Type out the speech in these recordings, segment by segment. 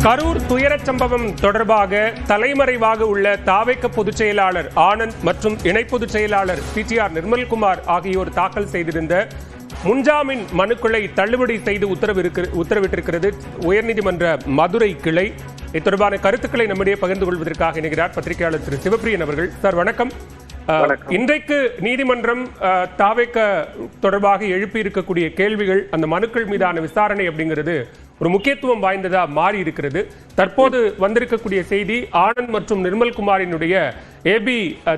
கரூர் துயரச் சம்பவம் தொடர்பாக தலைமறைவாக உள்ள தாவேக பொதுச் செயலாளர் ஆனந்த் மற்றும் இணை பொதுச் செயலாளர் பிடிஆர் நிர்மல்குமார் ஆகியோர் தாக்கல் செய்திருந்த முன்ஜாமீன் மனுக்களை தள்ளுபடி செய்து உத்தரவிட்டிருக்கிறது உயர்நீதிமன்ற மதுரை கிளை. இது தொடர்பான கருத்துக்களை நம்மிடையே பகிர்ந்து கொள்வதற்காக இணைகிறார் பத்திரிகையாளர் திரு சிவபிரியன் அவர்கள். சார் வணக்கம். இன்றைக்கு நீதிமன்றம் தாவேக தொடர்பாக எழுப்பி இருக்கக்கூடிய கேள்விகள், அந்த மனுக்கள் மீதான விசாரணை அப்படிங்கிறது ஒரு முக்கியத்துவம் வாய்ந்ததா மாறி இருக்கிறது. தற்போது வந்திருக்கக்கூடிய செய்தி ஆனந்த் மற்றும் நிர்மல்குமாரினுடைய ஏபி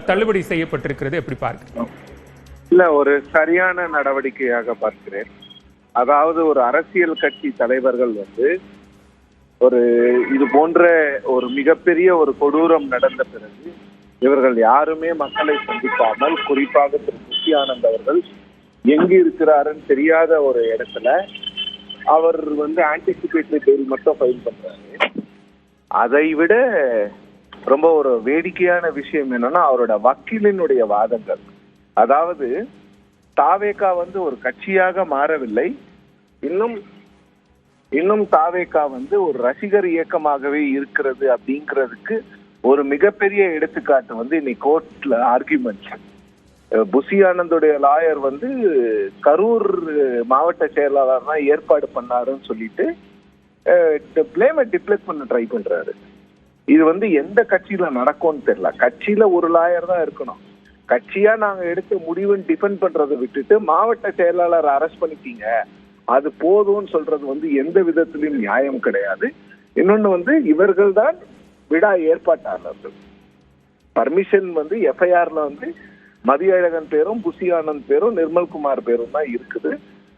தள்ளுபடி செய்யப்பட்டிருக்கிறது. எப்படி பார்க்கிறேன்? இல்ல, ஒரு சரியான நடவடிக்கையாக பார்க்கிறேன். அதாவது ஒரு அரசியல் கட்சி தலைவர்கள் ஒரு இது போன்ற ஒரு மிகப்பெரிய ஒரு கொடூரம் நடந்த பிறகு இவர்கள் யாருமே மக்களை சந்திக்காமல், குறிப்பாக திரு புஷி ஆனந்த் அவர்கள் எங்கு இருக்கிறாருன்னு தெரியாத ஒரு இடத்துல அவர் ஆன்டிசிபேட்டரி பெயில் மட்டும் ஃபைல் பண்றாரு. அதை விட ரொம்ப ஒரு வேடிக்கையான விஷயம் என்னன்னா, அவரோட வக்கீலினுடைய வாதங்கள். அதாவது தாவேகா ஒரு கட்சியாக மாறவில்லை, இன்னும் தாவேகா ஒரு ரசிகர் இயக்கமாகவே இருக்கிறது அப்படிங்கிறதுக்கு ஒரு மிகப்பெரிய எடுத்துக்காட்டு இன்னைக்கு கோர்ட்ல ஆர்கியூமெண்ட். புஷி ஆனந்தோடைய லாயர் கரூர் மாவட்ட செயலாளர் தான் ஏற்பாடு பண்ணாருன்னு சொல்லிட்டு பிளேமை டிப்ளெக்ட் பண்ண ட்ரை பண்றாரு. இது எந்த கட்சியில நடக்கும்னு தெரியல. கட்சியில ஒரு லாயர் தான் இருக்கணும். கட்சியா நாங்க எடுத்த முடிவுன்னு டிஃபெண்ட் பண்றதை விட்டுட்டு மாவட்ட செயலாளர் அரெஸ்ட் பண்ணிட்டீங்க, அது போதும்னு சொல்றது எந்த விதத்திலும் நியாயம் கிடையாது. இன்னொன்னு இவர்கள் தான் விடா ஏற்பாட்டாளர்கள். பர்மிஷன் எஃப்ஐஆர்ல மதியழகன் பேரும் புஷி ஆனந்த் பேரும் நிர்மல்குமார் பேரும் தான் இருக்குது.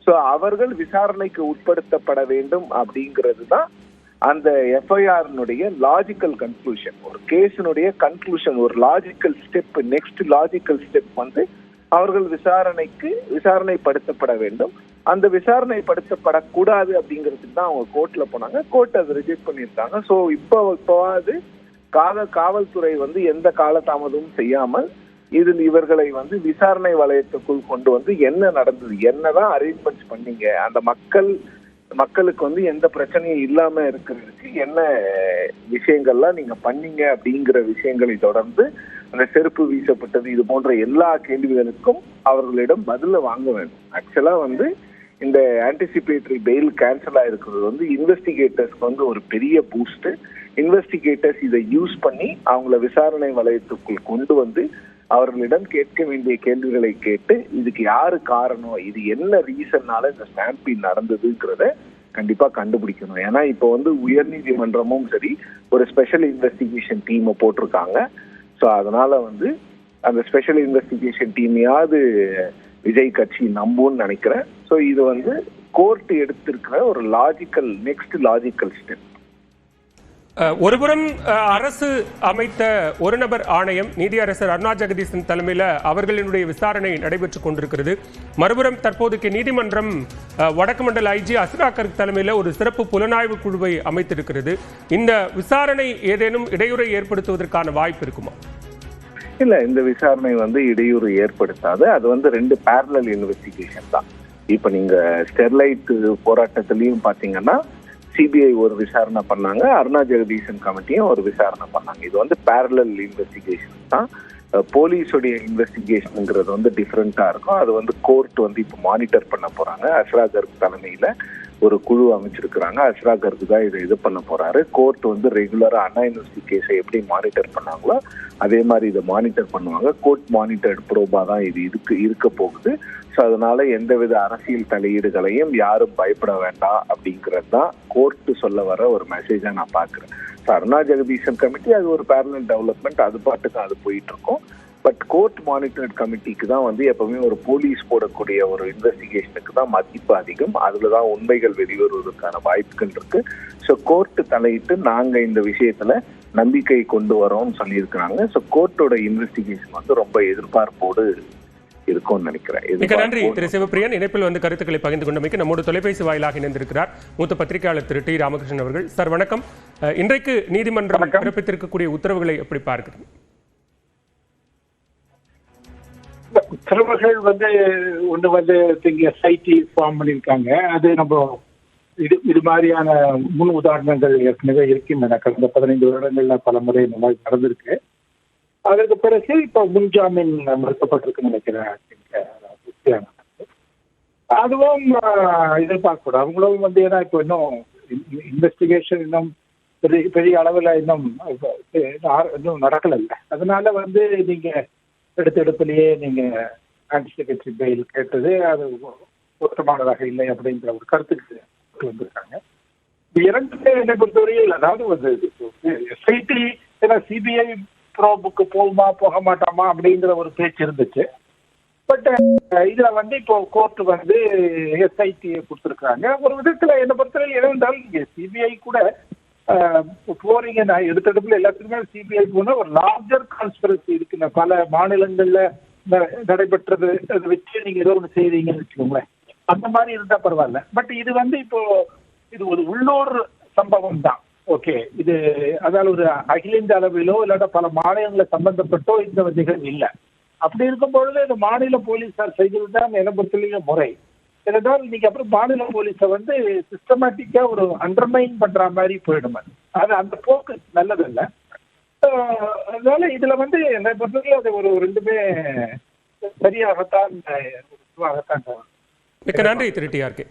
சோ அவர்கள் விசாரணைக்கு உட்படுத்தப்பட வேண்டும் அப்படிங்கிறது தான் அந்த எஃப்ஐஆர்னுடைய லாஜிக்கல் கன்க்ளூஷன். ஒரு கேஸினுடைய கன்க்ளூஷன், ஒரு logical step, next logical step அவர்கள் விசாரணைப்படுத்தப்பட வேண்டும். அந்த விசாரணைப்படுத்தப்படக்கூடாது அப்படிங்கிறதுக்கு தான் அவங்க கோர்ட்ல போனாங்க. கோர்ட் அதை ரிஜெக்ட் பண்ணியிருக்காங்க. ஸோ இப்போவாது காவல்துறை எந்த காலதாமதமும் செய்யாமல் இதில் இவர்களை விசாரணை வளையத்துக்குள் கொண்டு என்ன நடந்தது, என்னதான் அரேஞ்ச்மெண்ட்ஸ் பண்ணீங்க, அந்த மக்களுக்கு எந்த பிரச்சனையும் இல்லாம இருக்கிறதுக்கு என்ன விஷயங்கள்லாம் நீங்க பண்ணீங்க அப்படிங்கிற விஷயங்களை தொடர்ந்து அந்த செருப்பு வீசப்பட்டது, இது போன்ற எல்லா கேள்விகளுக்கும் அவர்களிடம் பதில வாங்க வேண்டும். ஆக்சுவலா இந்த ஆன்டிசிபேட்டரி பெயில் கேன்சல் ஆயிருக்கிறது இன்வெஸ்டிகேட்டர்ஸ்க்கு ஒரு பெரிய பூஸ்ட். இன்வெஸ்டிகேட்டர்ஸ் இதை யூஸ் பண்ணி அவங்கள விசாரணை வளையத்துக்குள் கொண்டு அவர்களிடம் கேட்க வேண்டிய கேள்விகளை கேட்டு இதுக்கு யாரு காரணம், இது என்ன ரீசன்னால இந்த ஸ்டாம்பீட் நடந்ததுங்கிறத கண்டிப்பா கண்டுபிடிக்கணும். ஏன்னா இப்போ உயர்நீதிமன்றமும் சரி ஒரு ஸ்பெஷல் இன்வெஸ்டிகேஷன் டீமை போட்டிருக்காங்க. ஸோ அதனால அந்த ஸ்பெஷல் இன்வெஸ்டிகேஷன் டீமையாவது விஜய் கட்சி நம்புன்னு நினைக்கிறேன். ஸோ இது கோர்ட் எடுத்திருக்கிற ஒரு நெக்ஸ்ட் லாஜிக்கல் ஸ்டெப். ஒருபுறம் அரசு அமைத்த ஒரு நபர் ஆணையம், நீதியரசர் அருணா ஜெகதீசன் தலைமையில் அவர்களினுடைய விசாரணை நடைபெற்றுக் கொண்டிருக்கிறது. மறுபுறம் தற்போதைக்கு நீதிமன்றம் வடக்கு மண்டல ஐஜி அஸ்ரா கர்க் தலைமையில் ஒரு சிறப்பு புலனாய்வு குழுவை அமைத்திருக்கிறது. இந்த விசாரணை ஏதேனும் இடையூறை ஏற்படுத்துவதற்கான வாய்ப்பு இருக்குமா? இல்ல, இந்த விசாரணை இடையூறு ஏற்படுத்தாது. அது ரெண்டு பேரலல் இன்வெஸ்டிகேஷன் தான். இப்ப நீங்க ஸ்டெர்லைட் போராட்டத்திலையும் பாத்தீங்கன்னா சிபிஐ ஒரு விசாரணை பண்ணாங்க, அருணா ஜெகதீசன் கமிட்டியும் ஒரு விசாரணை பண்ணாங்க. இது பேரலல் இன்வெஸ்டிகேஷன் தான். போலீஸுடைய இன்வெஸ்டிகேஷனுங்கிறது டிஃப்ரெண்டா இருக்கும். அது கோர்ட் இப்போ மானிட்டர் பண்ண போறாங்க. அஸ்ரா கர்க் தலைமையில ஒரு குழு அமைச்சிருக்கிறாங்க. அஸ்ரா கர்க் தான் இது பண்ண போறாரு. கோர்ட் ரெகுலரா அண்ணா யூனிவர்சிட்டி கேஸை எப்படி மானிட்டர் பண்ணாங்களோ அதே மாதிரி இதை மானிட்டர் பண்ணுவாங்க. கோர்ட் மானிட்டர்டு ப்ரோபா தான் இது இருக்க போகுது. ஸோ அதனால எந்தவித அரசியல் தலையீடுகளையும் யாரும் பயப்பட வேண்டாம் அப்படிங்கிறது தான் கோர்ட் சொல்ல வர ஒரு மெசேஜா நான் பாக்குறேன். ஸோ அருணா ஜெகதீசன் கமிட்டி அது ஒரு பேரலல் டெவலப்மெண்ட், அது பாட்டுக்கு அது போயிட்டு இருக்கும். பட் கோர்ட் மானிட்டர்ட் கமிட்டிக்கு தான் எப்பவுமே ஒரு போலீஸ் போடக்கூடிய ஒரு இன்வெஸ்டிகேஷனுக்கு தான் மதிப்பு அதிகம். அதுலதான் உண்மைகள் வெளிவருவதற்கான வாய்ப்புகள் இருக்கு. ஸோ கோர்ட் தலையிட்டு நாங்க இந்த விஷயத்துல நம்பிக்கை கொண்டு வரோம்னு சொல்லியிருக்கிறாங்க. ஸோ கோர்ட்டோட இன்வெஸ்டிகேஷன் ரொம்ப எதிர்பார்ப்போடு இருக்கும்னு நினைக்கிறேன். மிக நன்றி திரு சிவபிரியன். இணைப்பில் கருத்துக்களை பகிர்ந்து கொண்டமைக்கு நம்மோடு தொலைபேசி வாயிலாக இணைந்திருக்கிறார் மூத்த பத்திரிகையாளர் திரு டி ராமகிருஷ்ணன் அவர்கள். சார் வணக்கம். இன்றைக்கு நீதிமன்றம் பிறப்பித்திருக்கக்கூடிய உத்தரவுகளை எப்படி பார்க்கிறீங்க? உத்தரவுகள் ஒன்று இங்க சைட்டி ஃபார்ம் பண்ணியிருக்காங்க. அது நம்ம இது மாதிரியான முன் உதாரணங்கள் ஏற்கனவே இருக்கின்றன. கடந்த 15 வருடங்கள்ல பல முறை இந்த மாதிரி நடந்திருக்கு. அதற்கு பிறகு இப்ப முன்ஜாமீன் மறுக்கப்பட்டிருக்குன்னு நினைக்கிறேன். அதுவும் எதிர்பார்க்க கூடாது. அவங்களும் வந்து ஏன்னா இப்போ இன்னும் இன்வெஸ்டிகேஷன் இன்னும் பெரிய அளவில் இன்னும் நடக்கல. அதனால வந்து நீங்க எடுப்பிலேயே நீங்க ஆன்டிசிபேட்டரி பெயில் கேட்டது அது பொருத்தமானதாக இல்லை அப்படிங்கிற ஒரு கருத்துக்கு வந்திருக்காங்க. இரண்டுமே என்னை பொறுத்தவரையில் அதாவது வந்து எஸ்ஐடி சிபிஐ ப்ரோபுக்கு போகுமா போக மாட்டாமா அப்படிங்கிற ஒரு பேச்சு இருந்துச்சு. பட் இதுல வந்து இப்போ கோர்ட் வந்து எஸ்ஐடியை கொடுத்துருக்காங்க. ஒரு விதத்துல என்னை பொறுத்தவரை என்னவென்றால் நீங்க சிபிஐ கூட போறீங்க, நான் எடுத்தடுப்புல எல்லாத்துக்குமே சிபிஐ போனா ஒரு லார்ஜர் கான்ஸ்பிரசி இருக்குங்க. பல மாநிலங்கள்ல நடைபெற்றது அதை வச்சு நீங்க ஏதோ ஒன்று செய்றீங்கன்னு வச்சுக்கோங்களேன், அந்த மாதிரி இருந்தா பரவாயில்ல. பட் இது வந்து இப்போ இது ஒரு உள்ளூர் சம்பவம் தான். ஓகே, இது அதாவது ஒரு அகில இந்திய அளவிலோ இல்லாட்ட பல மாநிலங்களை சம்பந்தப்பட்டோ இந்த நிகழ்வு இல்லை. அப்படி இருக்கும் பொழுது இந்த மாநில போலீஸார் செய்கிறது தான் என்னை பொறுத்தவரைக்கும் முறை. ஏனென்றால் இன்னைக்கு அப்புறம் மாநில போலீஸை வந்து சிஸ்டமேட்டிக்கா ஒரு அண்டர்மைன் பண்ற மாதிரி போயிடும். அது அந்த போக்கு நல்லதில்லை. அதனால இதுல வந்து என்னை பொறுத்தவரைக்கும் அது ஒரு ரெண்டுமே சரியாகத்தான். மிக்க நன்றி திரு டி.ஆர்.கே.